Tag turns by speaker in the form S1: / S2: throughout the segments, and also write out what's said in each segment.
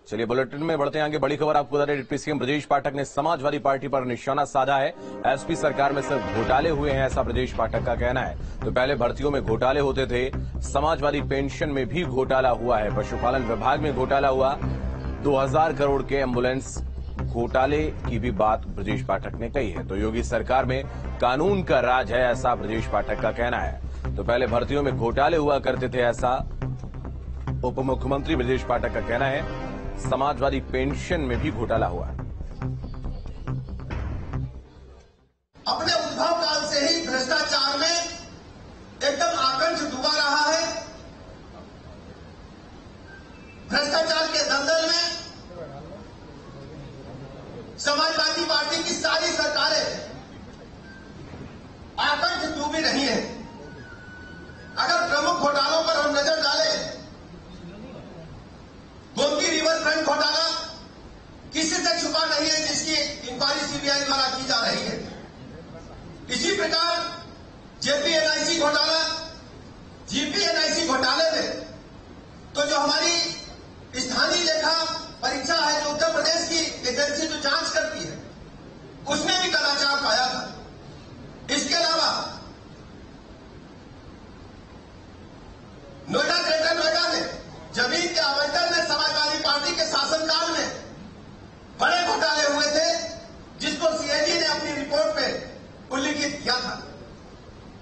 S1: चलिए बुलेटिन में बढ़ते हैं आगे। बड़ी खबर आपको बता दें, डिप्टी सीएम ब्रजेश पाठक ने समाजवादी पार्टी पर निशाना साधा है। एसपी सरकार में सिर्फ घोटाले हुए हैं, ऐसा ब्रजेश पाठक का कहना है। तो पहले भर्तियों में घोटाले होते थे, समाजवादी पेंशन में भी घोटाला हुआ है, पशुपालन विभाग में घोटाला हुआ, 2000 करोड़ के एम्बुलेंस घोटाले की भी बात ब्रजेश पाठक ने कही है। तो योगी सरकार में कानून का राज है, ऐसा ब्रजेश पाठक का कहना है। तो पहले भर्तियों में घोटाले हुआ करते थे, ऐसा उप मुख्यमंत्री ब्रजेश पाठक का कहना है। समाजवादी पेंशन में भी घोटाला हुआ है।
S2: अपने उद्भव काल से ही भ्रष्टाचार में एकदम आकंठ डूबा रहा है। भ्रष्टाचार के दलदल में समाजवादी पार्टी की सारी सरकारें आकंठ डूबी रही हैं। अगर प्रमुख घोटालों पर हम नजर डालें, गोमती रिवर फ्रंट घोटाला किसी से छुपा नहीं है, जिसकी इंक्वायरी सीबीआई द्वारा की जा रही है। इसी प्रकार जेपीएनआईसी घोटाला, जीपीएनआईसी घोटाले में तो जो हमारी स्थानीय लेखा परीक्षा है, जो उत्तर प्रदेश की एजेंसी जो जांच करती है, उसमें भी कदाचार पाया था। इसके अलावा नोएडा, ग्रेटर नोएडा में जमीन के आवंटन में समाजवादी पार्टी के शासनकाल में बड़े घोटाले हुए थे, जिसको सीएजी ने अपनी रिपोर्ट में उल्लिखित किया था।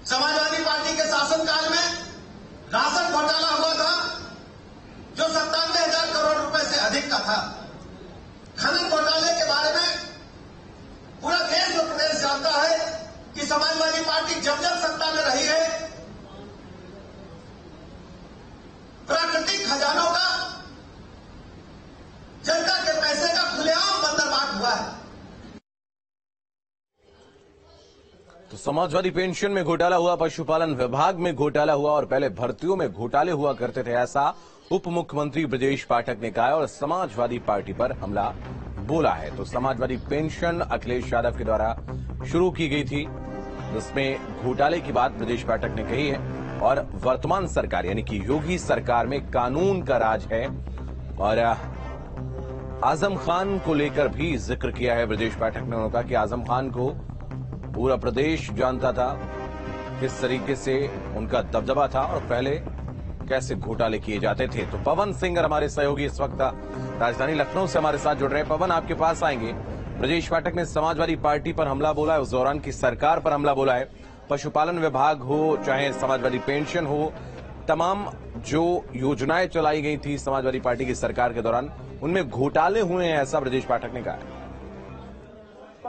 S2: समाजवादी पार्टी के शासनकाल में राशन घोटाला हुआ था, जो 97,000 करोड़ रुपए से अधिक का था। खनन घोटाले के बारे में पूरा देश और प्रदेश जानता है कि समाजवादी पार्टी जब जब सत्ता में रही है, प्राकृतिक खजानों का, जनता के पैसे का खुलेआम बंदरबाट हुआ है।
S1: तो समाजवादी पेंशन में घोटाला हुआ, पशुपालन विभाग में घोटाला हुआ और पहले भर्तियों में घोटाले हुआ करते थे, ऐसा उप मुख्यमंत्री ब्रजेश पाठक ने कहा और समाजवादी पार्टी पर हमला बोला है। तो समाजवादी पेंशन अखिलेश यादव के द्वारा शुरू की गई थी, जिसमें घोटाले की बात ब्रजेश पाठक ने कही है। और वर्तमान सरकार यानी कि योगी सरकार में कानून का राज है। और आजम खान को लेकर भी जिक्र किया है ब्रजेश पाठक ने। उन्होंने कहा कि आजम खान को पूरा प्रदेश जानता था, किस तरीके से उनका दबदबा था और पहले कैसे घोटाले किए जाते थे। तो पवन सिंह हमारे सहयोगी इस वक्त राजधानी लखनऊ से हमारे साथ जुड़ रहे हैं। पवन, आपके पास आएंगे। ब्रजेश पाठक ने समाजवादी पार्टी पर हमला बोला है, उस दौरान की सरकार पर हमला बोला है। पशुपालन विभाग हो चाहे समाजवादी पेंशन हो, तमाम जो योजनाएं चलाई गई थी समाजवादी पार्टी की सरकार के दौरान, उनमें घोटाले हुए हैं, ऐसा ब्रजेश पाठक ने कहा है।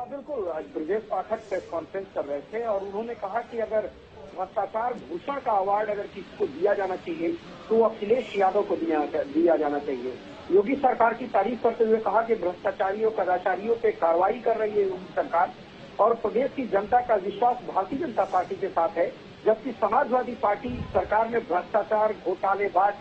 S3: बिल्कुल, आज ब्रजेश पाठक प्रेस कॉन्फ्रेंस कर रहे थे और उन्होंने कहा कि अगर भ्रष्टाचार भूषण का अवार्ड अगर किसी को दिया जाना चाहिए तो अखिलेश यादव को दिया जाना चाहिए। योगी सरकार की तारीफ करते हुए कहा कि भ्रष्टाचारियों, कदाचारियों पे कार्रवाई कर रही है योगी सरकार और प्रदेश की जनता का विश्वास भारतीय जनता पार्टी के साथ है। जबकि समाजवादी पार्टी सरकार में भ्रष्टाचार, घोटालेबाज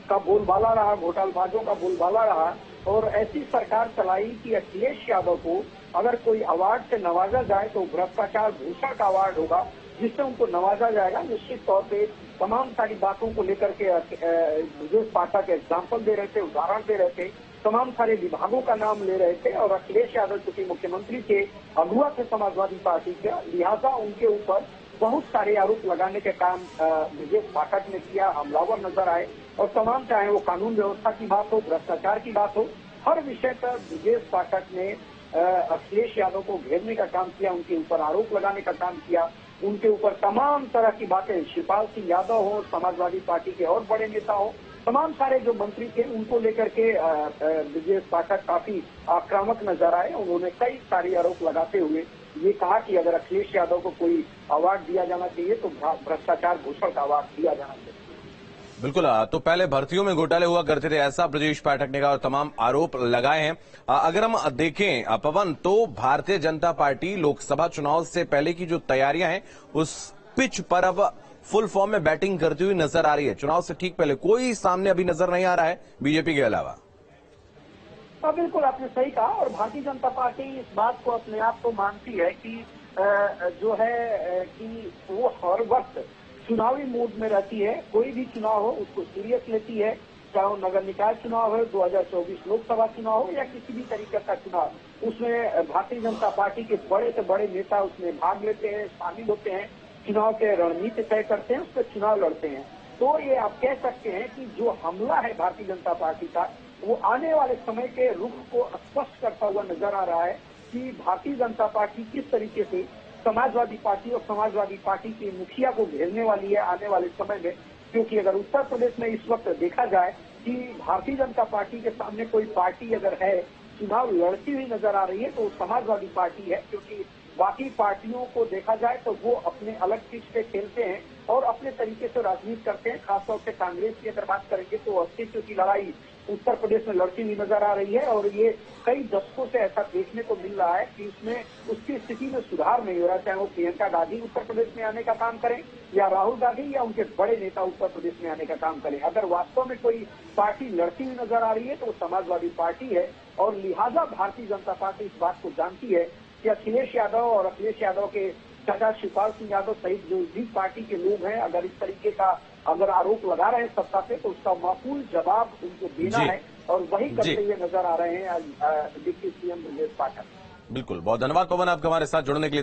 S3: का बोलबाला रहा, घोटालेबाजों का बोलबाला रहा और ऐसी सरकार चलाई कि अखिलेश यादव को अगर कोई अवार्ड से नवाजा जाए तो भ्रष्टाचार भूषण का अवार्ड होगा, जिससे उनको नवाजा जाएगा। निश्चित तौर पे तमाम सारी बातों को लेकर के ब्रजेश पाठक एग्जाम्पल दे रहे थे, उदाहरण दे रहे थे, तमाम सारे विभागों का नाम ले रहे थे और अखिलेश यादव चूंकि मुख्यमंत्री के अगुआ थे समाजवादी पार्टी के, लिहाजा उनके ऊपर बहुत सारे आरोप लगाने के काम ब्रजेश पाठक ने किया, हमलावर नजर आए। और तमाम, चाहे वो कानून व्यवस्था की बात हो, भ्रष्टाचार की बात हो, हर विषय पर ब्रजेश पाठक ने अखिलेश यादव को घेरने का काम किया, उनके ऊपर आरोप लगाने का काम किया, उनके ऊपर तमाम तरह की बातें, शिवपाल सिंह यादव हो, समाजवादी पार्टी के और बड़े नेता हो, तमाम सारे जो मंत्री थे उनको लेकर के ब्रजेश पाठक काफी आक्रामक नजर आए। उन्होंने कई सारे आरोप लगाते हुए ये कहा कि अगर अखिलेश यादव को कोई अवार्ड दिया जाना चाहिए तो भ्रष्टाचार भूषण का अवार्ड दिया जाना चाहिए।
S1: बिल्कुल, तो पहले भर्तियों में घोटाले हुआ करते थे, ऐसा ब्रजेश पाठक ने कहा और तमाम आरोप लगाए हैं। अगर हम देखें पवन, तो भारतीय जनता पार्टी लोकसभा चुनाव से पहले की जो तैयारियां हैं उस पिच पर अब फुल फॉर्म में बैटिंग करती हुई नजर आ रही है। चुनाव से ठीक पहले कोई सामने अभी नजर नहीं आ रहा है बीजेपी के अलावा।
S3: बिल्कुल, आपने सही कहा और भारतीय जनता पार्टी इस बात को अपने आप को मानती है कि जो है कि वो हर वक्त चुनावी मूड में रहती है। कोई भी चुनाव हो उसको सीरियस लेती है चाहे वो नगर निकाय चुनाव हो, 2024 लोकसभा चुनाव हो या किसी भी तरीके का चुनाव, उसमें भारतीय जनता पार्टी के बड़े से बड़े नेता उसमें भाग लेते हैं, शामिल होते हैं, चुनाव के रणनीति तय करते हैं, उस पर चुनाव लड़ते हैं। तो ये आप कह सकते हैं कि जो हमला है भारतीय जनता पार्टी का, वो आने वाले समय के रुख को स्पष्ट करता हुआ नजर आ रहा है कि भारतीय जनता पार्टी किस तरीके से समाजवादी पार्टी और समाजवादी पार्टी की मुखिया को घेरने वाली है आने वाले समय में। क्योंकि अगर उत्तर प्रदेश में इस वक्त देखा जाए कि भारतीय जनता पार्टी के सामने कोई पार्टी अगर है चुनाव लड़ती हुई नजर आ रही है तो समाजवादी पार्टी है। क्योंकि बाकी पार्टियों को देखा जाए तो वो अपने अलग पिच पे खेलते हैं और अपने तरीके से राजनीति करते हैं। खासतौर से कांग्रेस की अगर बात करेंगे तो अस्तित्व की लड़ाई उत्तर प्रदेश में लड़ती हुई नजर आ रही है और ये कई दशकों से ऐसा देखने को मिल रहा है कि उसमें उसकी स्थिति में सुधार नहीं हो रहा। चाहे वो प्रियंका गांधी उत्तर प्रदेश में आने का काम करें या राहुल गांधी या उनके बड़े नेता उत्तर प्रदेश में आने का काम करें, अगर वास्तव में कोई पार्टी लड़ती हुई नजर आ रही है तो वो समाजवादी पार्टी है। और लिहाजा भारतीय जनता पार्टी इस बात को जानती है कि अखिलेश यादव और अखिलेश यादव के चाचा शिवपाल सिंह यादव सहित जो भी पार्टी के लोग हैं, अगर इस तरीके का अगर आरोप लगा रहे हैं सत्ता पे तो उसका माकूल जवाब उनको देना है और वही करते हुए नजर आ रहे हैं डिप्टी सीएम ब्रजेश पाठक।
S1: बिल्कुल, बहुत धन्यवाद पवन आपका हमारे साथ जुड़ने के लिए।